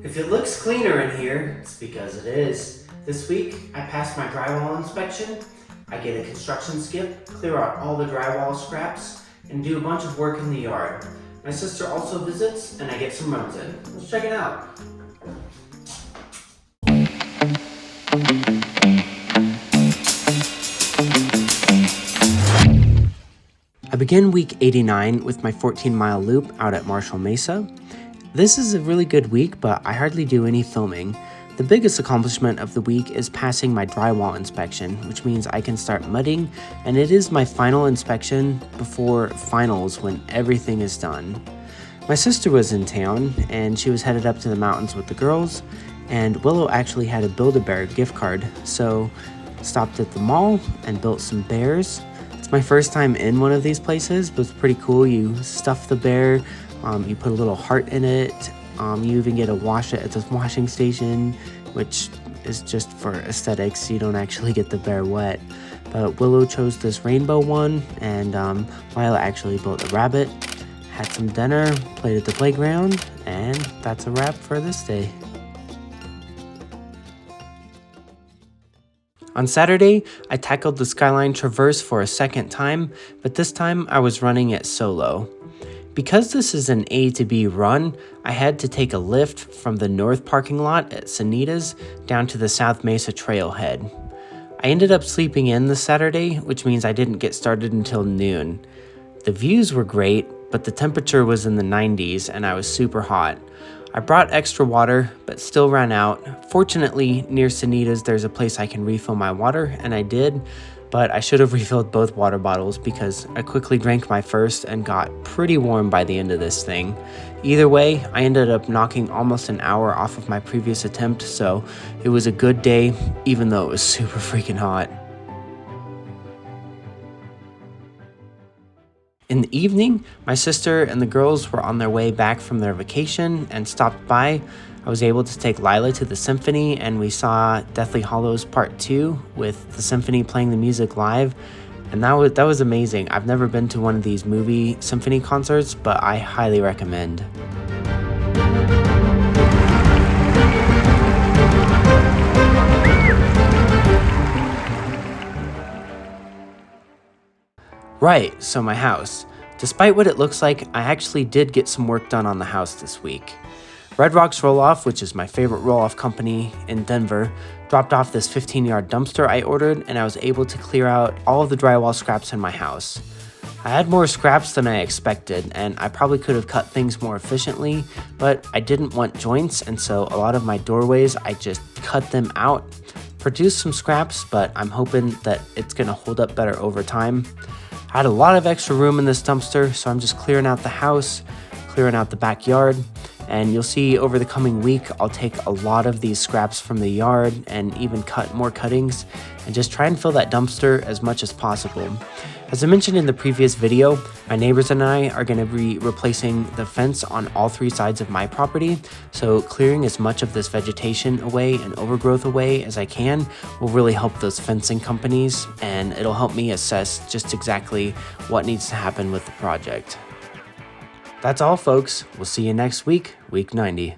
If it looks cleaner in here, it's because it is. This week, I passed my drywall inspection. I get a construction skip, clear out all the drywall scraps, and do a bunch of work in the yard. My sister also visits, and I get some runs in. Let's check it out. I begin week 89 with my 14-mile loop out at Marshall Mesa. This is a really good week, but I hardly do any filming. The biggest accomplishment of the week is passing my drywall inspection, which means I can start mudding, and it is my final inspection before finals when everything is done. My sister was in town, and she was headed up to the mountains with the girls, and Willow actually had a Build-A-Bear gift card, so stopped at the mall and built some bears. It's my first time in one of these places, but it's pretty cool. You stuff the bear, you put a little heart in it, you even get to wash it at the washing station, which is just for aesthetics. You don't actually get the bear wet. But Willow chose this rainbow one, and Lila actually built a rabbit, had some dinner, played at the playground, and that's a wrap for this day. On Saturday, I tackled the Skyline Traverse for a second time, but this time I was running it solo. Because this is an A to B run, I had to take a lift from the north parking lot at Sanitas down to the South Mesa trailhead. I ended up sleeping in this Saturday, which means I didn't get started until noon. The views were great, but the temperature was in the 90s and I was super hot. I brought extra water, but still ran out. Fortunately, near Sanitas, there's a place I can refill my water, and I did, but I should have refilled both water bottles because I quickly drank my first and got pretty warm by the end of this thing. Either way, I ended up knocking almost an hour off of my previous attempt, so it was a good day, even though it was super freaking hot. In the evening, my sister and the girls were on their way back from their vacation and stopped by. I was able to take Lila to the Symphony, and we saw Deathly Hallows Part 2 with the Symphony playing the music live, and that was amazing. I've never been to one of these movie symphony concerts, but I highly recommend. Right, so my house. Despite what it looks like, I actually did get some work done on the house this week. Red Rocks Roll-Off, which is my favorite roll-off company in Denver, dropped off this 15-yard dumpster I ordered, and I was able to clear out all of the drywall scraps in my house. I had more scraps than I expected, and I probably could have cut things more efficiently, but I didn't want joints, and so a lot of my doorways, I just cut them out. Produced some scraps, but I'm hoping that it's going to hold up better over time. I had a lot of extra room in this dumpster, so I'm just clearing out the house, clearing out the backyard, and you'll see over the coming week, I'll take a lot of these scraps from the yard and even cut more cuttings and just try and fill that dumpster as much as possible. As I mentioned in the previous video, my neighbors and I are going to be replacing the fence on all three sides of my property, so clearing as much of this vegetation away and overgrowth away as I can will really help those fencing companies, and it'll help me assess just exactly what needs to happen with the project. That's all, folks. We'll see you next week, week 90.